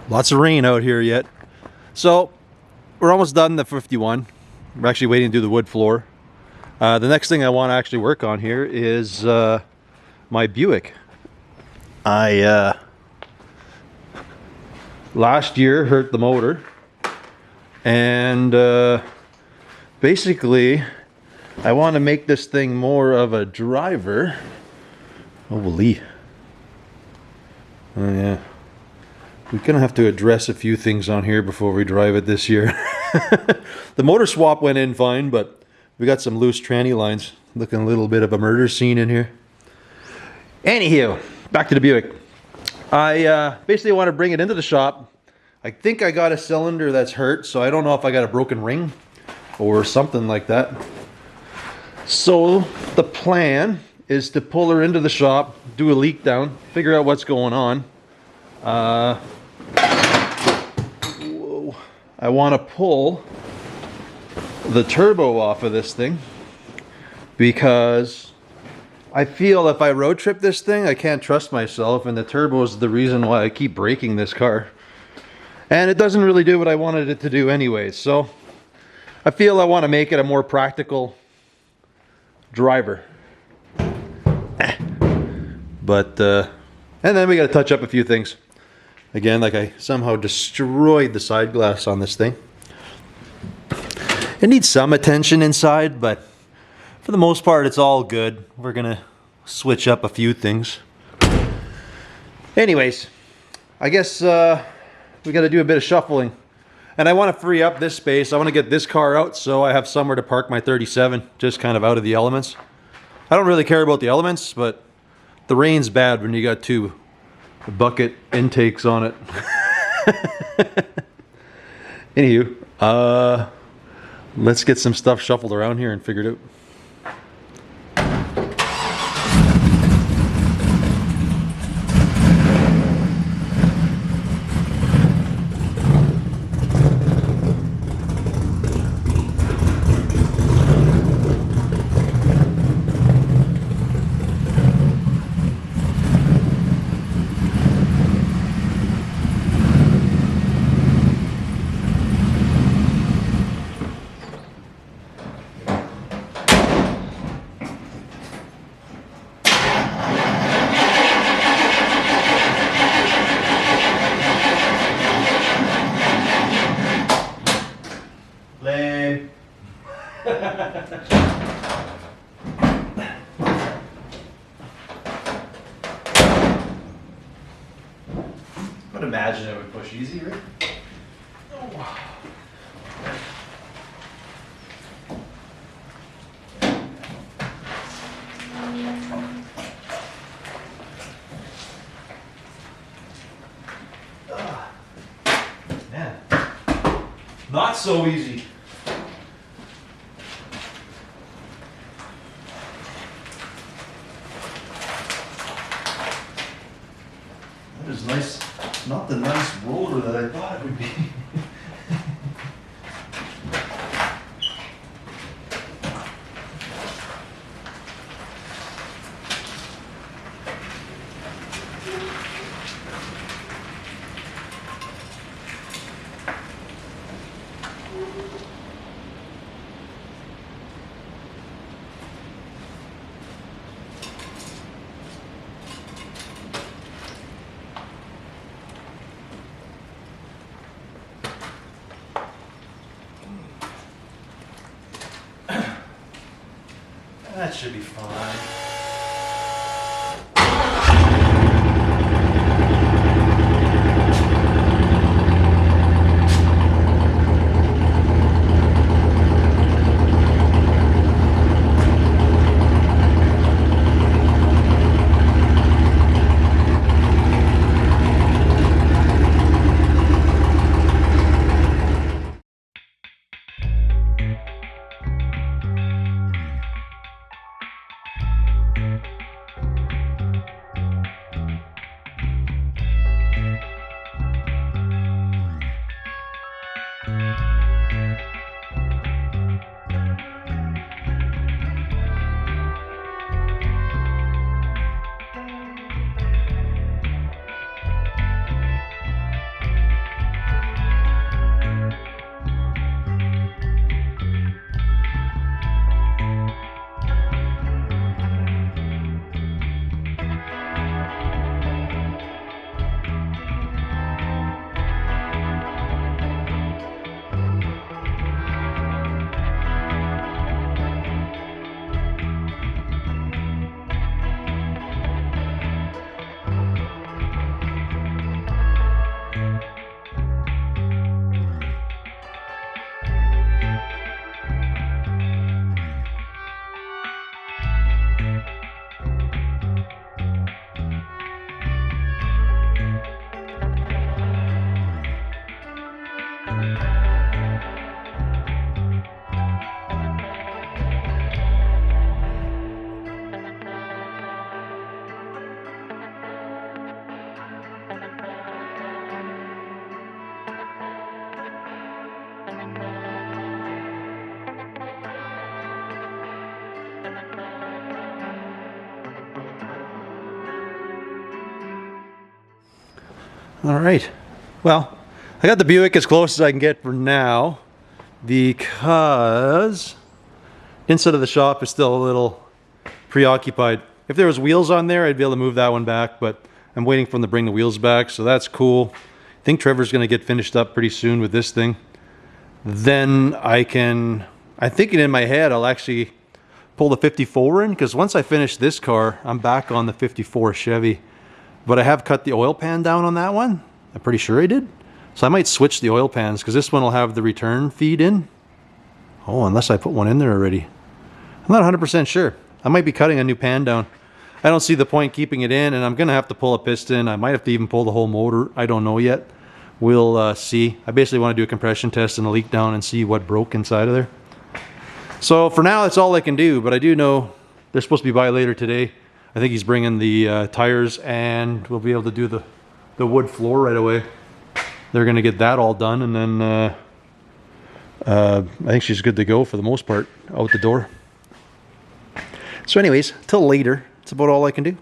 Lots of rain out here yet. So we're almost done the 51. We're actually waiting to do the wood floor. The next thing I want to actually work on here is my Buick. I last year hurt the motor, and basically I want to make this thing more of a driver. Holy. Oh yeah. We're gonna have to address a few things on here before we drive it this year. The motor swap went in fine, but we got some loose tranny lines. Looking a little bit of a murder scene in here. Anywho, back to the Buick. I basically want to bring it into the shop. I think I got a cylinder that's hurt, so I don't know if I got a broken ring or something like that. So the plan is to pull her into the shop, do a leak down, figure out what's going on. Whoa. I want to pull the turbo off of this thing because I feel if I road trip this thing, I can't trust myself, and the turbo is the reason why I keep breaking this car. And it doesn't really do what I wanted it to do anyways, so I feel I want to make it a more practical driver. But, and then we got to touch up a few things. Again, like I somehow destroyed the side glass on this thing. It needs some attention inside, but for the most part, it's all good. We're gonna switch up a few things. Anyways, I guess we got to do a bit of shuffling. And I want to free up this space. I want to get this car out so I have somewhere to park my 37, just kind of out of the elements. I don't really care about the elements, but the rain's bad when you got two bucket intakes on it. Anywho, let's get some stuff shuffled around here and figured out. I would imagine it would push easy, right? Oh. Man, not so easy. That is nice. Not the nice roller that I thought it would be. That should be fine. All right. Well, I got the Buick as close as I can get for now because inside of the shop is still a little preoccupied. If there was wheels on there, I'd be able to move that one back, but I'm waiting for them to bring the wheels back, so that's cool. I think Trevor's going to get finished up pretty soon with this thing. Then I'm thinking in my head I'll actually pull the 54 in, because once I finish this car, I'm back on the 54 Chevy. But I have cut the oil pan down on that one. I'm pretty sure I did. So I might switch the oil pans, because this one will have the return feed in. Oh, unless I put one in there already. I'm not 100% sure. I might be cutting a new pan down. I don't see the point keeping it in, and I'm going to have to pull a piston. I might have to even pull the whole motor. I don't know yet. We'll see. I basically want to do a compression test and a leak down and see what broke inside of there. So for now, that's all I can do, but I do know they're supposed to be by later today. I think he's bringing the tires, and we'll be able to do the wood floor right away. They're going to get that all done, and then I think she's good to go for the most part out the door. So anyways, till later. That's about all I can do.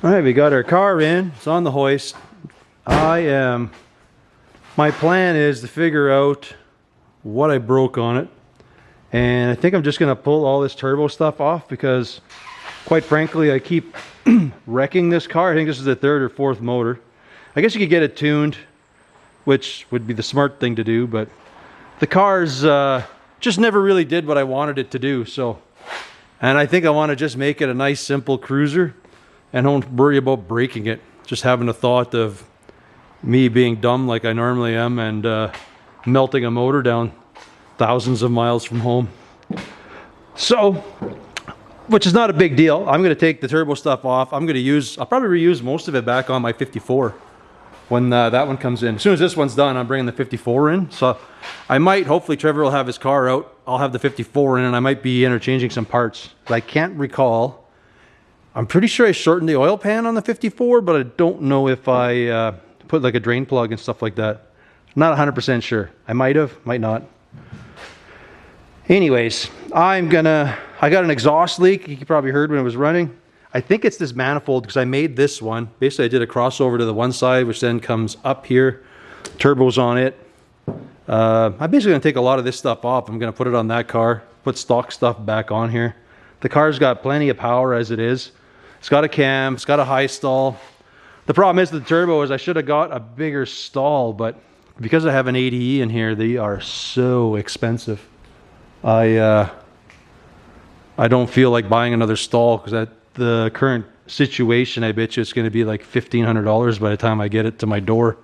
Alright, we got our car in. It's on the hoist. My plan is to figure out what I broke on it. And I think I'm just going to pull all this turbo stuff off because, quite frankly, I keep wrecking this car. I think this is the third or fourth motor. I guess you could get it tuned, which would be the smart thing to do, but the car's just never really did what I wanted it to do. And I think I want to just make it a nice, simple cruiser and don't worry about breaking it. Just having a thought of me being dumb like I normally am and melting a motor down thousands of miles from home. So, which is not a big deal. I'm going to take the turbo stuff off. I'll probably reuse most of it back on my 54 when that one comes in. As soon as this one's done, I'm bringing the 54 in. So I might, hopefully Trevor will have his car out. I'll have the 54 in, and I might be interchanging some parts. But I can't recall. I'm pretty sure I shortened the oil pan on the 54, but I don't know if I put like a drain plug and stuff like that. Not 100% sure. I might have, might not. Anyways, I got an exhaust leak. You probably heard when it was running. I think it's this manifold because I made this one. Basically, I did a crossover to the one side, which then comes up here. Turbo's on it. I'm basically going to take a lot of this stuff off. I'm going to put it on that car, put stock stuff back on here. The car's got plenty of power as it is. It's got a cam, it's got a high stall. The problem is with the turbo is I should have got a bigger stall, but because I have an 80E in here, they are so expensive. I don't feel like buying another stall because at the current situation, I bet you it's going to be like $1,500 by the time I get it to my door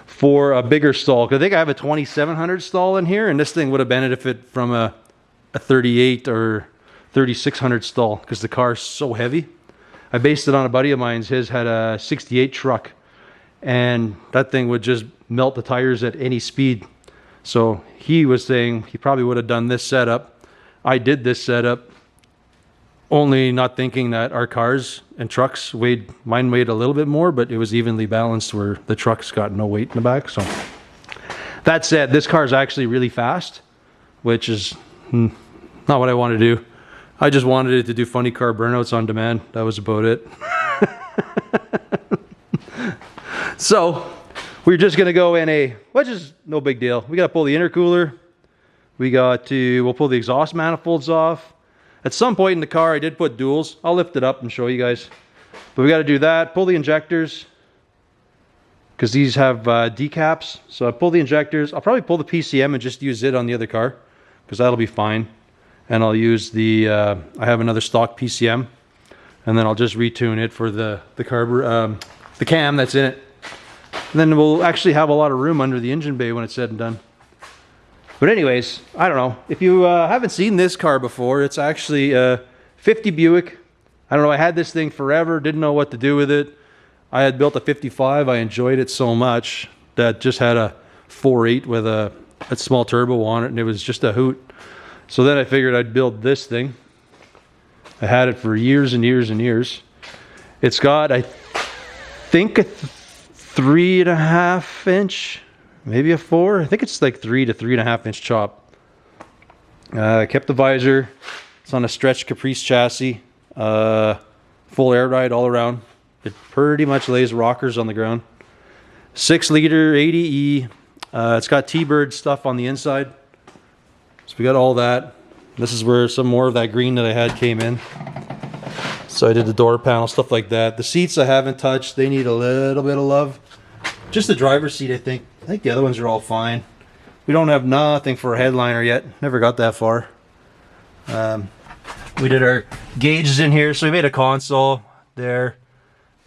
for a bigger stall. Because I think I have a 2700 stall in here, and this thing would have benefited from a 38 or 3600 stall because the car's so heavy. I based it on a buddy of mine's. His had a 68 truck, and that thing would just melt the tires at any speed. So he was saying he probably would have done this setup. I did this setup, only not thinking that our cars and trucks mine weighed a little bit more, but it was evenly balanced where the truck's got no weight in the back. So that said, this car is actually really fast, which is not what I want to do. I just wanted it to do funny car burnouts on demand. That was about it. So We're just gonna go in a, which is no big deal. We gotta pull the intercooler. We'll pull the exhaust manifolds off. At some point in the car, I did put duals. I'll lift it up and show you guys. But we gotta do that, pull the injectors, because these have decaps. So I pull the injectors. I'll probably pull the PCM and just use it on the other car, because that'll be fine. And I'll use the, I have another stock PCM, and then I'll just retune it for the cam that's in it. And then we'll actually have a lot of room under the engine bay when it's said and done. But anyways, I don't know. If you haven't seen this car before, it's actually a 50 Buick. I don't know, I had this thing forever, didn't know what to do with it. I had built a 55, I enjoyed it so much that just had a 4.8 with a small turbo on it, and it was just a hoot. So then I figured I'd build this thing. I had it for years and years and years. It's got, I think, a 3.5 inch, maybe a 4. I think it's like 3 to 3.5 inch chop. I kept the visor. It's on a stretched Caprice chassis. Full air ride all around. It pretty much lays rockers on the ground. 6 liter 80E. It's got T-Bird stuff on the inside. So we got all that. This is where some more of that green that I had came in. So I did the door panel, stuff like that. The seats I haven't touched. They need a little bit of love. Just the driver's seat, I think. I think the other ones are all fine. We don't have nothing for a headliner yet. Never got that far. We did our gauges in here. So we made a console there.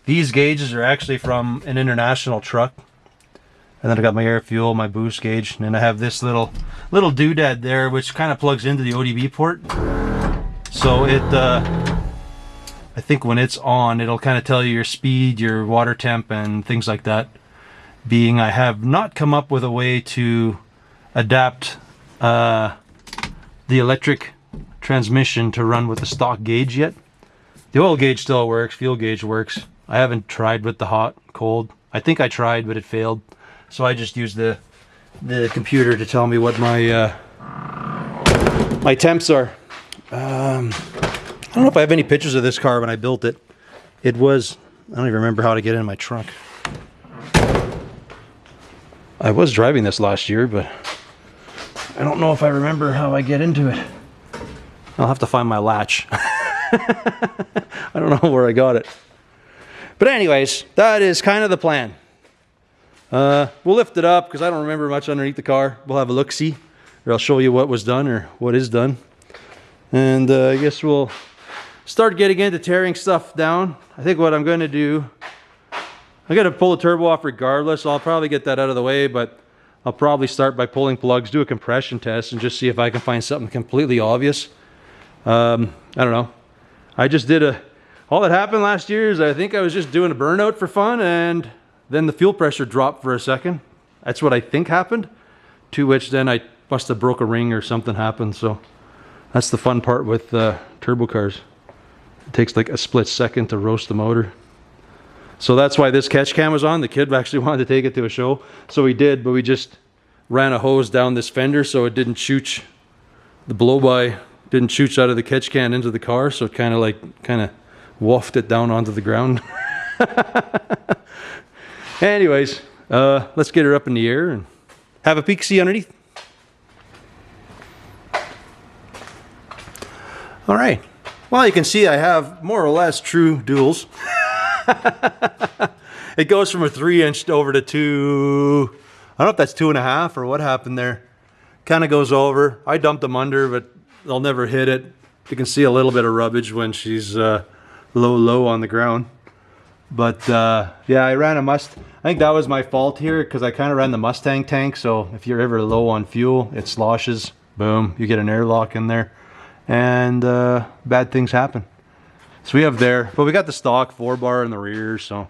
These gauges are actually from an international truck. And then I got my air fuel, my boost gauge, and then I have this little doodad there, which kind of plugs into the ODB port. So it, I think when it's on, it'll kind of tell you your speed, your water temp, and things like that. Being I have not come up with a way to adapt the electric transmission to run with the stock gauge yet. The oil gauge still works, fuel gauge works. I haven't tried with the hot, cold. I think I tried, but it failed. So I just used the computer to tell me what my my temps are. I don't know if I have any pictures of this car when I built it. It was, I don't even remember how to get in my trunk. I was driving this last year, but I don't know if I remember how I get into it. I'll have to find my latch. I don't know where I got it. But anyways, that is kind of the plan. We'll lift it up because I don't remember much underneath the car. We'll have a look-see, or I'll show you what was done or what is done. And I guess we'll start getting into tearing stuff down. I think what I'm going to do, I'm going to pull the turbo off regardless. I'll probably get that out of the way, but I'll probably start by pulling plugs, do a compression test, and just see if I can find something completely obvious. I don't know. I just did all that happened last year is I think I was just doing a burnout for fun, and then the fuel pressure dropped for a second. That's what I think happened. To which then I must have broke a ring or something happened. So that's the fun part with turbo cars. It takes like a split second to roast the motor. So that's why this catch cam was on. The kid actually wanted to take it to a show. So we did, but we just ran a hose down this fender so it didn't shoot, the blow-by didn't shoot out of the catch can into the car. So it kind of wafted down onto the ground. Anyways, let's get her up in the air and have a peek, see underneath. All right. Well, you can see I have more or less true duals. It goes from a 3-inch over to 2. I don't know if that's 2.5 or what happened there. Kind of goes over. I dumped them under, but they'll never hit it. You can see a little bit of rubbage when she's low on the ground. But yeah, I ran a Mustang. I think that was my fault here because I kind of ran the Mustang tank. So if you're ever low on fuel, it sloshes. Boom, you get an airlock in there, and bad things happen. So we have there, but we got the stock 4-bar in the rear. So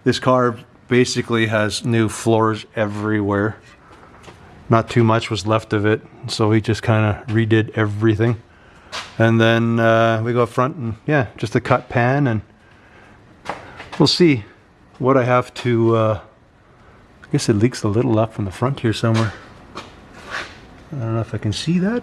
this car basically has new floors everywhere. Not too much was left of it, so we just kind of redid everything. And then we go up front and yeah, just a cut pan, and we'll see what I have to, I guess it leaks a little up from the front here somewhere. I don't know if I can see that.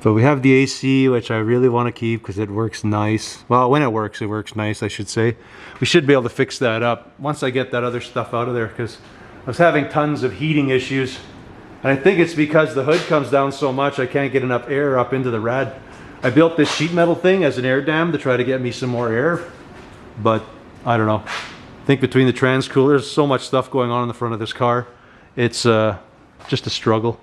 But we have the AC, which I really want to keep because it works nice. Well, when it works nice, I should say. We should be able to fix that up once I get that other stuff out of there, because I was having tons of heating issues. And I think it's because the hood comes down so much I can't get enough air up into the rad. I built this sheet metal thing as an air dam to try to get me some more air. But I don't know. I think between the trans coolers, so much stuff going on in the front of this car. It's just a struggle.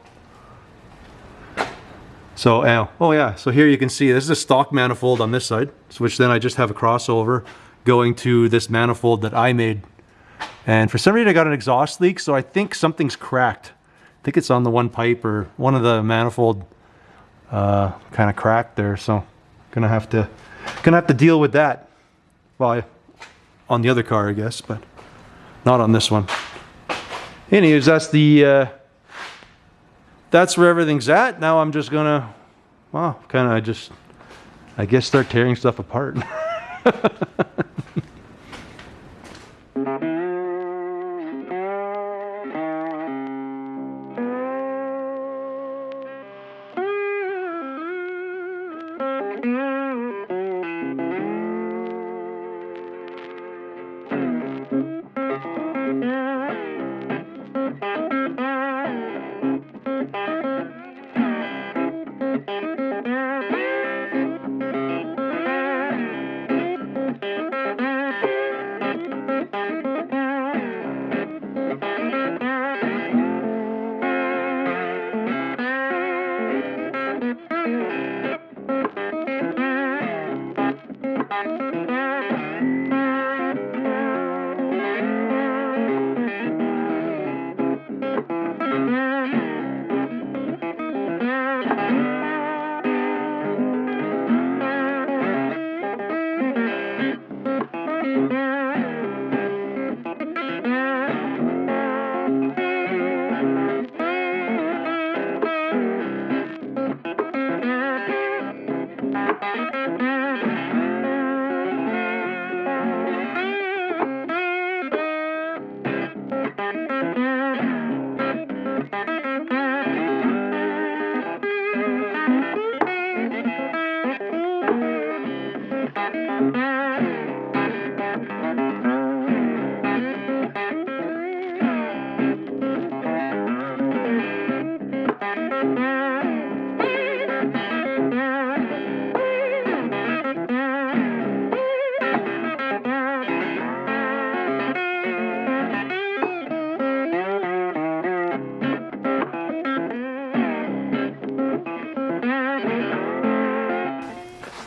So, oh yeah, so here you can see this is a stock manifold on this side, which then I just have a crossover going to this manifold that I made. And for some reason I got an exhaust leak, so I think something's cracked. I think it's on the one pipe or one of the manifold kind of cracked there, so gonna have to deal with that. Well, on the other car, I guess, but not on this one. Anyways, that's where everything's at. Now I'm just gonna, well, I guess start tearing stuff apart.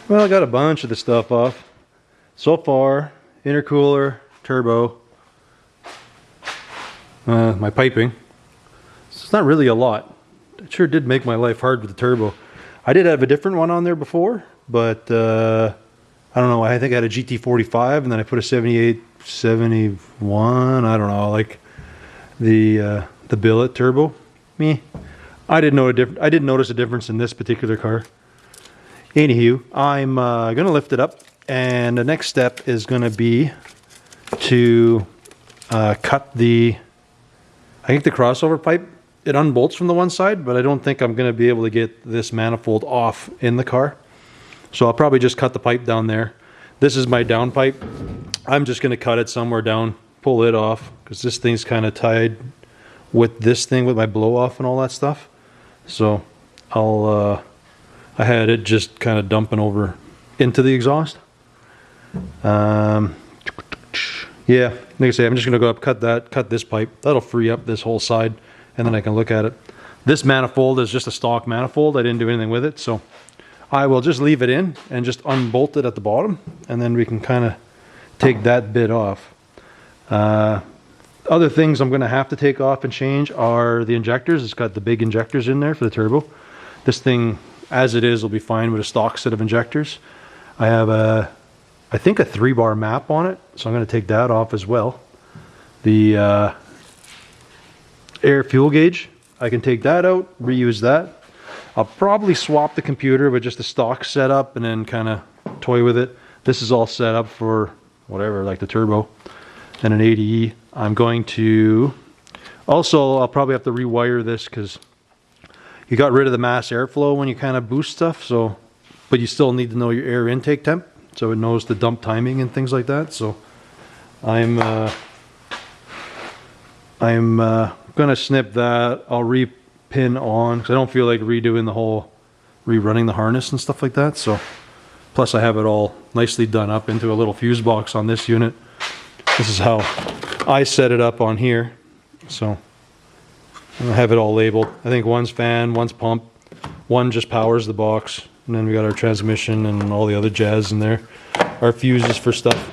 Well, I got a bunch of the stuff off. So far, intercooler, turbo, my piping. So it's not really a lot. It sure did make my life hard with the turbo. I did have a different one on there before, but I don't know, I think I had a GT45 and then I put a 78, 71, I don't know, like the billet turbo. I didn't notice a difference in this particular car. Anywho, I'm gonna lift it up, and the next step is gonna be to cut I think the crossover pipe. It unbolts from the one side, but I don't think I'm gonna be able to get this manifold off in the car. So I'll probably just cut the pipe down there. This is my down pipe. I'm just gonna cut it somewhere down, pull it off, because this thing's kind of tied with this thing with my blow off and all that stuff. So I had it just kind of dumping over into the exhaust. Yeah, like I say, I'm just gonna go up, cut this pipe. That'll free up this whole side, and then I can look at it. This manifold is just a stock manifold. I didn't do anything with it, so I will just leave it in and just unbolt it at the bottom, and then we can kind of take that bit off. Other things I'm gonna have to take off and change are the injectors. It's got the big injectors in there for the turbo. This thing, as it is, will be fine with a stock set of injectors. I have I think a 3-bar map on it, so I'm going to take that off as well. The air fuel gauge, I can take that out, reuse that. I'll probably swap the computer with just a stock setup and then kind of toy with it. This is all set up for whatever, like the turbo and an 80E. I'm going to also, I'll probably have to rewire this because you got rid of the mass airflow when you kind of boost stuff. So, but you still need to know your air intake temp, so it knows the dump timing and things like that. So I'm gonna snip that. I'll repin on because I don't feel like rerunning the harness and stuff like that. So plus I have it all nicely done up into a little fuse box on this unit. This is how I set it up on here. So I have it all labeled. I think one's fan, one's pump, one just powers the box, and then we got our transmission and all the other jazz in there. Our fuses for stuff.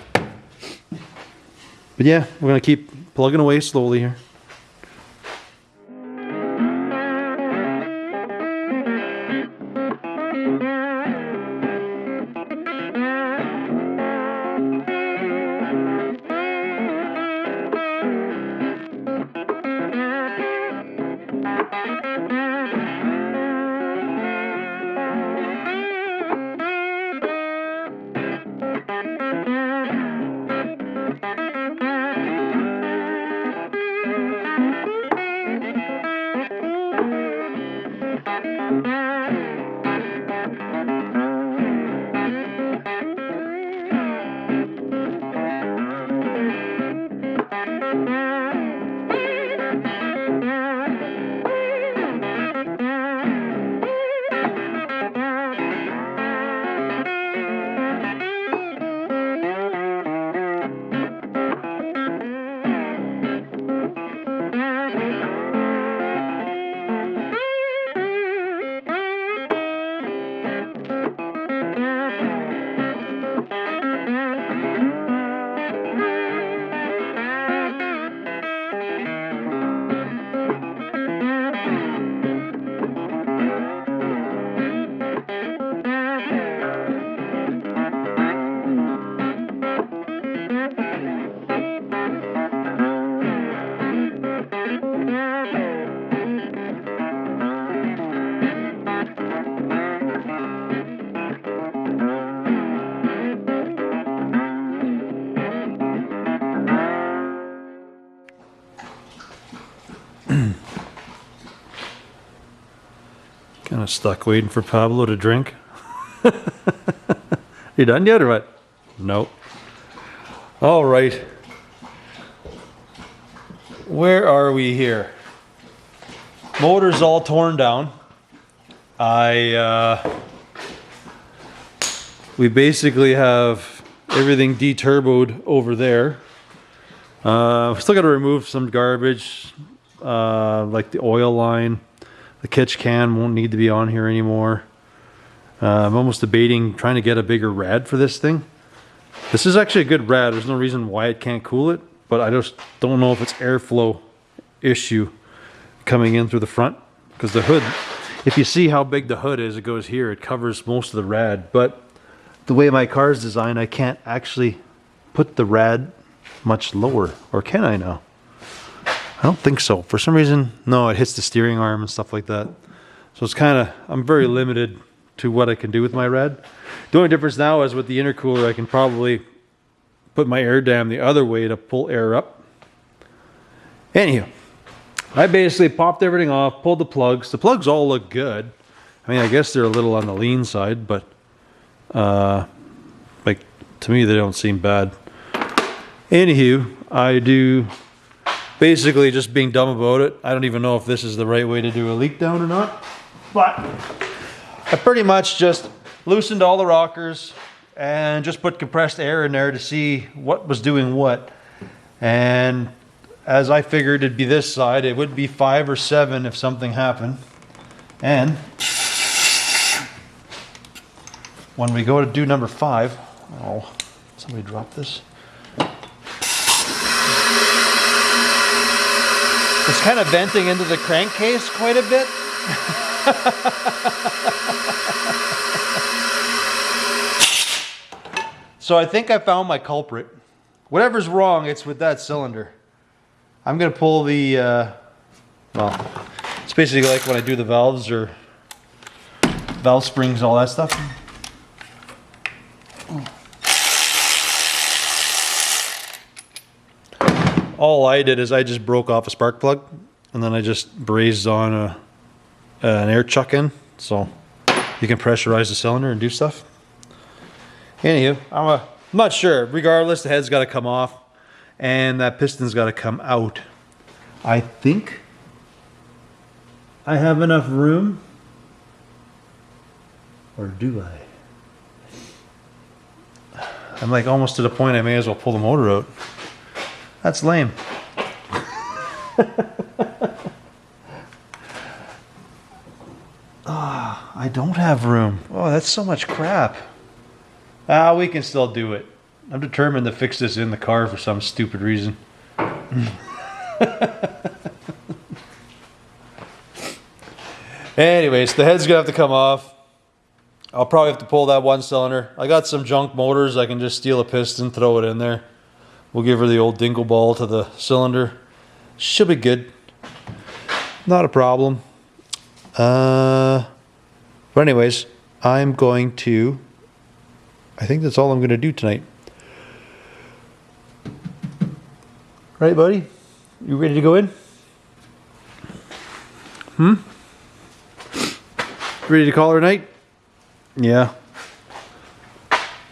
But yeah, we're gonna keep plugging away slowly here. Kind of stuck waiting for Pablo to drink. You done yet or what? Nope. All right. Where are we here? Motor's all torn down. We basically have everything deturboed over there. We still got to remove some garbage, like the oil line. The catch can won't need to be on here anymore. I'm almost debating trying to get a bigger rad for this thing. This is actually a good rad. There's no reason why it can't cool it, but I just don't know if it's airflow issue coming in through the front. Because the hood, if you see how big the hood is, it goes here. It covers most of the rad. But the way my car is designed, I can't actually put the rad much lower. Or can I now? I don't think so. For some reason, no, it hits the steering arm and stuff like that. So it's kind of, I'm very limited to what I can do with my rad. The only difference now is with the intercooler, I can probably put my air dam the other way to pull air up. Anyhow, I basically popped everything off, pulled the plugs. The plugs all look good. I mean, I guess they're a little on the lean side, but like to me, they don't seem bad. Anywho, I do basically just being dumb about it. I don't even know if this is the right way to do a leak down or not, but I pretty much just loosened all the rockers and just put compressed air in there to see what was doing what. And as I figured it'd be this side, it would be 5 or 7 if something happened. And when we go to do number 5, oh, somebody dropped this. It's kind of venting into the crankcase quite a bit. So I think I found my culprit. Whatever's wrong, it's with that cylinder. I'm going to pull the, well, it's basically like when I do the valves or valve springs, all that stuff. All I did is I just broke off a spark plug and then I just brazed on an air chuck in, so you can pressurize the cylinder and do stuff. Anywho, I'm not sure. Regardless, the head's got to come off and that piston's got to come out. I think I have enough room, or do I? I'm like almost to the point I may as well pull the motor out. That's lame. I don't have room. Oh, that's so much crap. We can still do it. I'm determined to fix this in the car for some stupid reason. Anyways, the head's gonna have to come off. I'll probably have to pull that one cylinder. I got some junk motors. I can just steal a piston, throw it in there. We'll give her the old dingle ball to the cylinder. Should be good. Not a problem. But anyways, I'm going to... I think that's all I'm going to do tonight. Right, buddy? You ready to go in? Ready to call her a night? Yeah.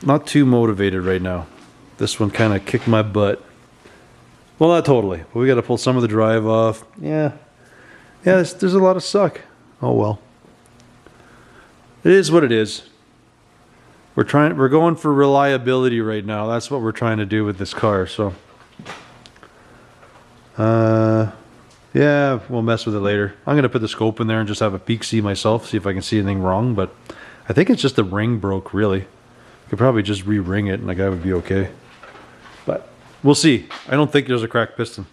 Not too motivated right now. This one kind of kicked my butt. Well, not totally, but we got to pull some of the drive off. Yeah, there's a lot of suck. Oh well. It is what it is. We're going for reliability right now. That's what we're trying to do with this car. So, yeah, we'll mess with it later. I'm gonna put the scope in there and just have a peek see myself, see if I can see anything wrong. But I think it's just the ring broke. Really, could probably just re-ring it, and the guy would be okay. But we'll see. I don't think there's a cracked piston.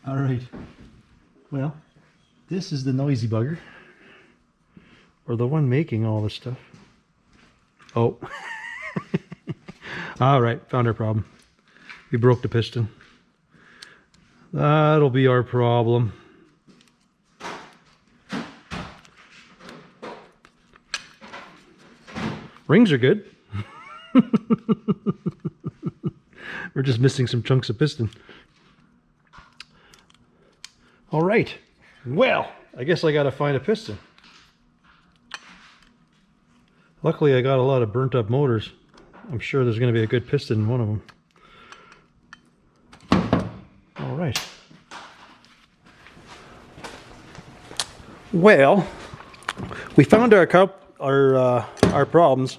Alright, well, this is the noisy bugger, or the one making all this stuff. Oh, alright, found our problem. We broke the piston. That'll be our problem. Rings are good. We're just missing some chunks of piston. All right, well, I guess I gotta find a piston. Luckily, I got a lot of burnt up motors. I'm sure there's gonna be a good piston in one of them. All right. Well, we found our problems.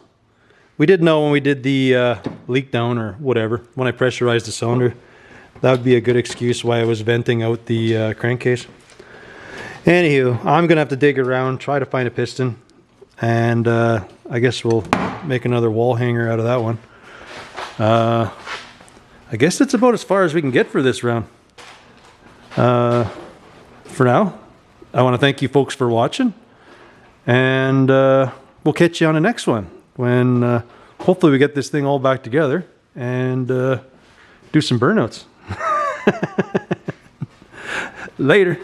We did know when we did the leak down or whatever, when I pressurized the cylinder, that would be a good excuse why I was venting out the crankcase. Anywho, I'm gonna have to dig around, try to find a piston, and I guess we'll make another wall hanger out of that one. I guess that's about as far as we can get for this round. For now, I want to thank you folks for watching, and we'll catch you on the next one when hopefully we get this thing all back together and do some burnouts. Later.